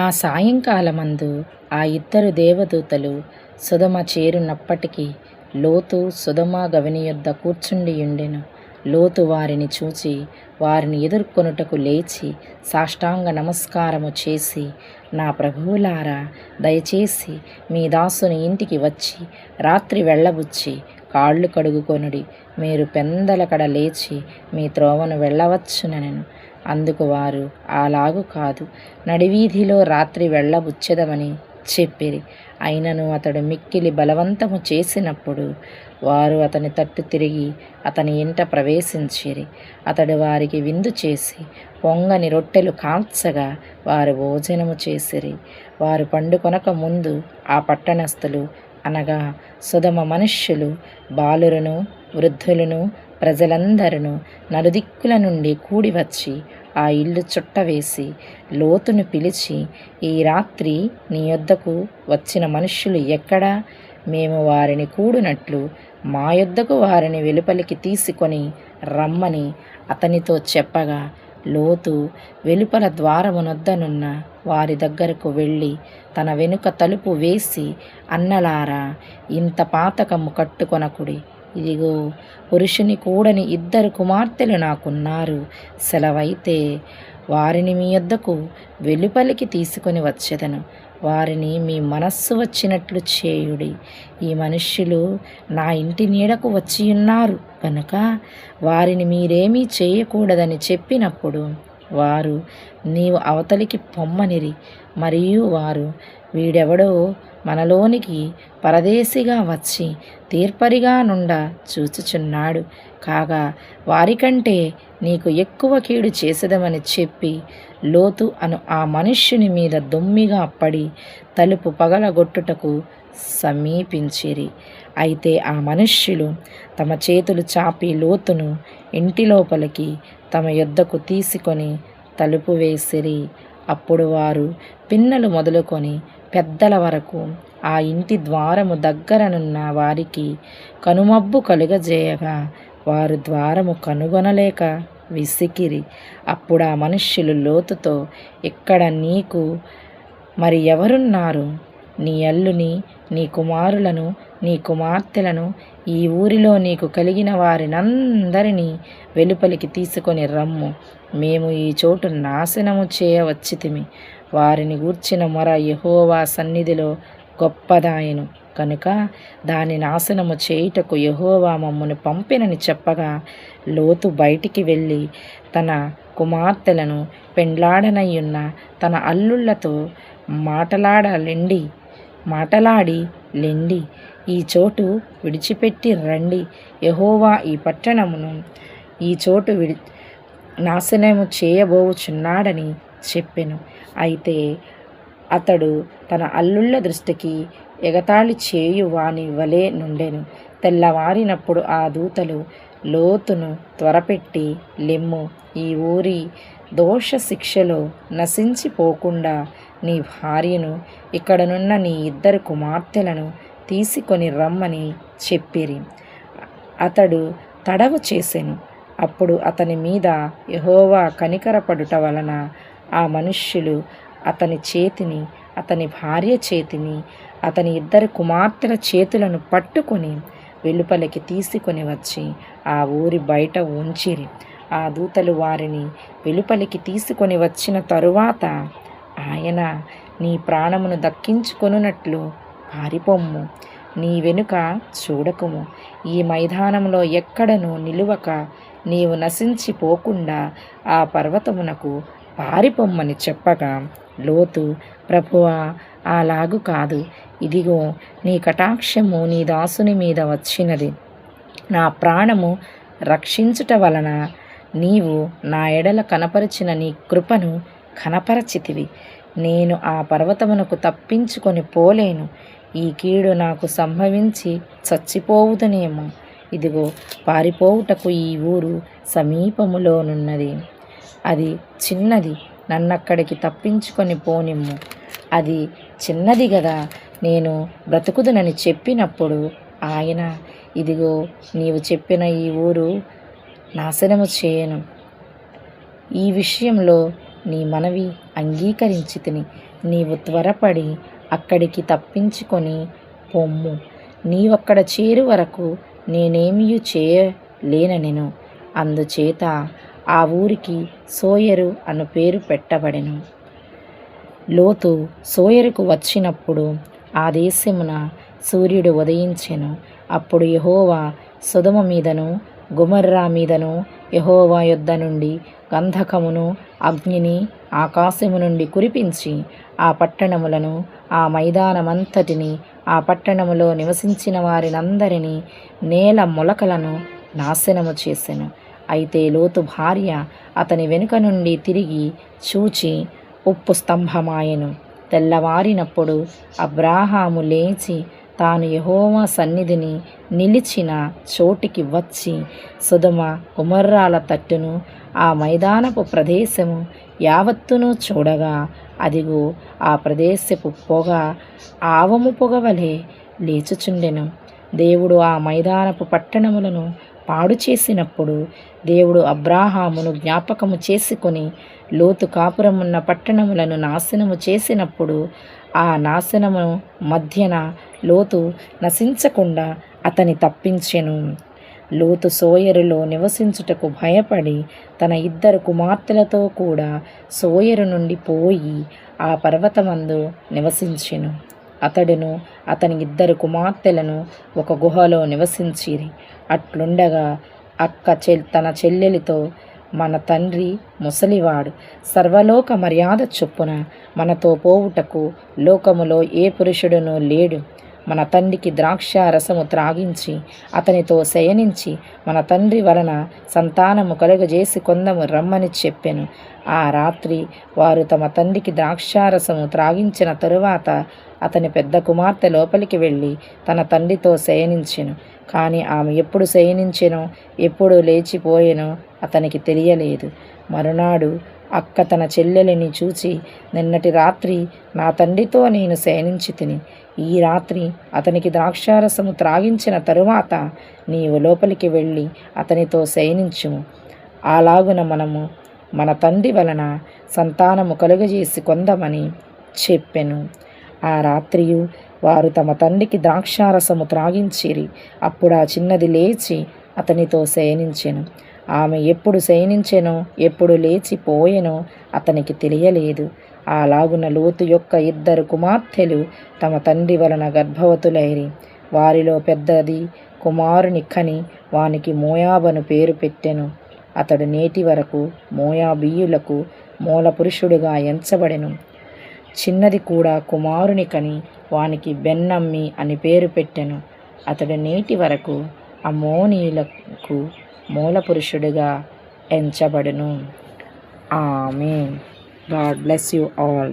ఆ సాయంకాలమందు ఆ ఇద్దరు దేవదూతలు సొదొమ చేరునప్పటికి లోతు సొదొమ గవిని యొద్ద కూర్చుండియుండెను. లోతు వారిని చూచి వారిని ఎదుర్కొనుటకు లేచి సాష్టాంగ నమస్కారము చేసి, నా ప్రభువులారా, దయచేసి మీ దాసుని ఇంటికి వచ్చి రాత్రి వెళ్ళబుచ్చి కాళ్ళు కడుగుకొనుడి, మీరు పెందలకడ లేచి మీ త్రోవను వెళ్ళవచ్చునెను. అందుకు వారు, అలాగు కాదు, నడివీధిలో రాత్రి వెళ్ళబుచ్చెదమని చెప్పిరి. అయినను అతడు మిక్కిలి బలవంతము చేసినప్పుడు వారు అతని తట్టు తిరిగి అతని ఇంట ప్రవేశించిరి. అతడు వారికి విందు చేసి పొంగని రొట్టెలు కాల్చగా వారు భోజనము చేసిరి. వారు పండుకొనక ముందు ఆ పట్టణస్థులు, అనగా సొదొమ మనుష్యులు, బాలురును వృద్ధులను ప్రజలందరూ నలుదిక్కుల నుండి కూడి వచ్చి ఆ ఇల్లు చుట్టవేసి లోతును పిలిచి, ఈ రాత్రి నీ యొద్దకు వచ్చిన మనుష్యులు ఎక్కడా? మేము వారిని కూడినట్లు మా యొద్దకు వారిని వెలుపలికి తీసుకొని రమ్మని అతనితో చెప్పగా, లోతు వెలుపల ద్వారమునొద్దనున్న వారి దగ్గరకు వెళ్ళి తన వెనుక తలుపు వేసి, అన్నలారా, ఇంత పాతకము కట్టుకొనకుడి. ఇదిగో, పురుషుని కూడని ఇద్దరు కుమార్తెలు నాకున్నారు. సెలవైతే వారిని మీ యొద్దకు వెలుపలికి తీసుకొని వచ్చెదను. వారిని మీ మనస్సు వచ్చినట్లు చేయుడి. ఈ మనుష్యులు నా ఇంటి నీడకు వచ్చియున్నారు కనుక వారిని మీరేమీ చేయకూడదని చెప్పినప్పుడు వారు, నీవు అవతలికి పొమ్మనిరి. మరియు వారు, వీడెవడో మనలోనికి పరదేశిగా వచ్చి తీర్పరిగా నుండ చూచుచున్నాడు. కాగా వారికంటే నీకు ఎక్కువ కీడు చేసేదమని చెప్పి లోతు అను ఆ మనుష్యుని మీద దొమ్మిగా పడి తలుపు పగలగొట్టుటకు సమీపించిరి. అయితే ఆ మనుష్యులు తమ చేతులు చాపి లోతును ఇంటి లోపలికి తమ యొద్దకు తీసుకొని తలుపు వేసిరి. అప్పుడు వారు పిన్నలు మొదలుకొని పెద్దల వరకు ఆ ఇంటి ద్వారము దగ్గరనున్న వారికి కనుమబ్బు కలుగజేయగా వారు ద్వారము కనుగొనలేక విసికిరి. అప్పుడు ఆ మనుష్యులు లోతుతో, ఇక్కడ నీకు మరి ఎవరున్నారు? నీ అల్లుని, నీ కుమారులను, నీ కుమార్తెలను, ఈ ఊరిలో నీకు కలిగిన వారినందరినీ వెలుపలికి తీసుకొని రమ్ము. మేము ఈ చోటు నాశనము చేయవచ్చితిమి. వారిని గూర్చిన మొర యెహోవా సన్నిధిలో గొప్పదాయెను కనుక దాని నాశనము చేయుటకు యెహోవా మమ్మను పంపెనని చెప్పగా, లోతు బయటికి వెళ్ళి తన కుమార్తెలను పెండ్లాడనయ్యున్న తన అల్లుళ్లతో మాటలాడి లెండి, ఈ చోటు విడిచిపెట్టి రండి. యెహోవా ఈ పట్టణమును ఈ చోటు నాశనము చేయబోచున్నాడని చెప్పెను. అయితే అతడు తన అల్లుళ్ళ దృష్టికి ఎగతాళి చేయు వాని వలె నుండెను. తెల్లవారినప్పుడు ఆ దూతలు లోతును త్వరపెట్టి, లెమ్ము, ఈ ఊరి దోష శిక్షలో నశించిపోకుండా నీ భార్యను, ఇక్కడనున్న నీ ఇద్దరు కుమార్తెలను తీసుకొని రమ్మని చెప్పిరి. అతడు తడవు చేసెను. అప్పుడు అతని మీద యెహోవా కనికరపడుట వలన ఆ మనుష్యులు అతని చేతిని, అతని భార్య చేతిని, అతని ఇద్దరు కుమార్తెల చేతులను పట్టుకొని వెలుపలికి తీసుకొని వచ్చి ఆ ఊరి బయట ఉంచిరి. ఆ దూతలు వారిని వెలుపలికి తీసుకొని వచ్చిన తరువాత ఆయన, నీ ప్రాణమును దక్కించుకొనున్నట్లు పారిపొమ్ము, నీ వెనుక చూడకుము, ఈ మైదానంలో ఎక్కడనూ నిలువక నీవు నశించిపోకుండా ఆ పర్వతమునకు పారిపొమ్మని చెప్పగా, లోతు, ప్రభువా, అలాగు కాదు, ఇదిగో నీ కటాక్షము నీ దాసుని మీద వచ్చినది. నా ప్రాణము రక్షించుట వలన నీవు నా ఎడల కనపరిచిన నీ కృపను కనపరచితివి. నేను ఆ పర్వతమునకు తప్పించుకొని పోలేను. ఈ కీడు నాకు సంభవించి చచ్చిపోవుదునేమో. ఇదిగో, పారిపోవుటకు ఈ ఊరు సమీపములోనున్నది. అది చిన్నది, నన్నక్కడికి తప్పించుకొని పోనిమ్ము. అది చిన్నది గదా, నేను బ్రతుకుదునని చెప్పినప్పుడు ఆయన, ఇదిగో, నీవు చెప్పిన ఈ ఊరు నాశనము చేయను. ఈ విషయంలో నీ మనవి అంగీకరించితిని. నీవు త్వరపడి అక్కడికి తప్పించుకొని పొమ్ము. నీవక్కడ చేరు వరకు నేనేమియూ చేయలేనెను. అందుచేత ఆ ఊరికి సోయరు అను పేరు పెట్టబడెను. లోతు సోయరుకు వచ్చినప్పుడు ఆ దేశమున సూర్యుడు ఉదయించెను. అప్పుడు యెహోవా సొదొమ మీదను గొమొర్రా మీదను యెహోవా యొద్ద నుండి గంధకమును అగ్నిని ఆకాశము నుండి కురిపించి ఆ పట్టణములను ఆ మైదానమంతటిని ఆ పట్టణములో నివసించిన వారినందరినీ నేల మొలకలను నాశనము చేసెను. అయితే లోతు భార్య అతని వెనుక నుండి తిరిగి చూచి ఉప్పు స్తంభమాయెను. తెల్లవారినప్పుడు అబ్రాహాము లేచి తాను యెహోవా సన్నిధిని నిలిచిన చోటికి వచ్చి సొదొమ గొమొర్రాల తట్టును ఆ మైదానపు ప్రదేశము యావత్తును చూడగా అదిగో ఆ ప్రదేశపు పొగ ఆవము పొగవలే లేచుచుండెను. దేవుడు ఆ మైదానపు పట్టణములను పాడు చేసినప్పుడు దేవుడు అబ్రాహామును జ్ఞాపకము చేసుకొని లోతు కాపురమున్న పట్టణములను నాశనము చేసినప్పుడు ఆ నాశనము మధ్యన లోతు నశించకుండా అతని తప్పించెను. లోతు సోయరులో నివసించుటకు భయపడి తన 2 కుమార్తెలతో కూడా సోయరు నుండి పోయి ఆ పర్వతమందు నివసించెను. అతడును అతని 2 కుమార్తెలను ఒక గుహలో నివసించిరి. అట్లుండగా తన చెల్లెలితో, మన తండ్రి ముసలివాడు, సర్వలోక మర్యాద చొప్పున మనతో పోవుటకు లోకములో ఏ పురుషుడునూ లేడు. మన తండ్రికి ద్రాక్ష రసము త్రాగించి అతనితో శయనించి మన తండ్రి వలన సంతానము కలుగజేసి కొందము రమ్మని చెప్పెను. ఆ రాత్రి వారు తమ తండ్రికి ద్రాక్షారసము త్రాగించిన తరువాత అతని పెద్ద కుమార్తె లోపలికి వెళ్ళి తన తండ్రితో శయనించెను. కానీ ఆమె ఎప్పుడు శయనించెనో ఎప్పుడు లేచిపోయెనో అతనికి తెలియలేదు. మరునాడు అక్క తన చెల్లెలిని చూచి, నిన్నటి రాత్రి నా తండ్రితో నేను శయనించితిని. ఈ రాత్రి అతనికి ద్రాక్షారసము త్రాగించిన తరువాత నీవు లోపలికి వెళ్ళి అతనితో శయనించుము. అలాగున మనము మన తండ్రి వలన సంతానము కలుగజేసి కొందమని చెప్పెను. ఆ రాత్రియు వారు తమ తండ్రికి ద్రాక్షారసము త్రాగించిరి. అప్పుడు ఆ చిన్నది లేచి అతనితో శయనించెను. ఆమె ఎప్పుడు శయనించెనో ఎప్పుడు లేచిపోయెనో అతనికి తెలియలేదు. అలాగున లోతు యొక్క 2 కుమార్తెలు తమ తండ్రి వలన గర్భవతులైరి. వారిలో పెద్దది కుమారుని కని వానికి మోయాబను పేరు పెట్టెను. అతడు నేటి వరకు మోయాబీయులకు మూల పురుషుడుగా ఎంచబడెను. చిన్నది కూడా కుమారుని కని వానికి బెన్నమ్మి అని పేరు పెట్టెను. అతడు నేటి వరకు అమ్మోనీయులకు మూల పురుషుడిగా ఎంచబడును. ఆమేన్. God bless you all.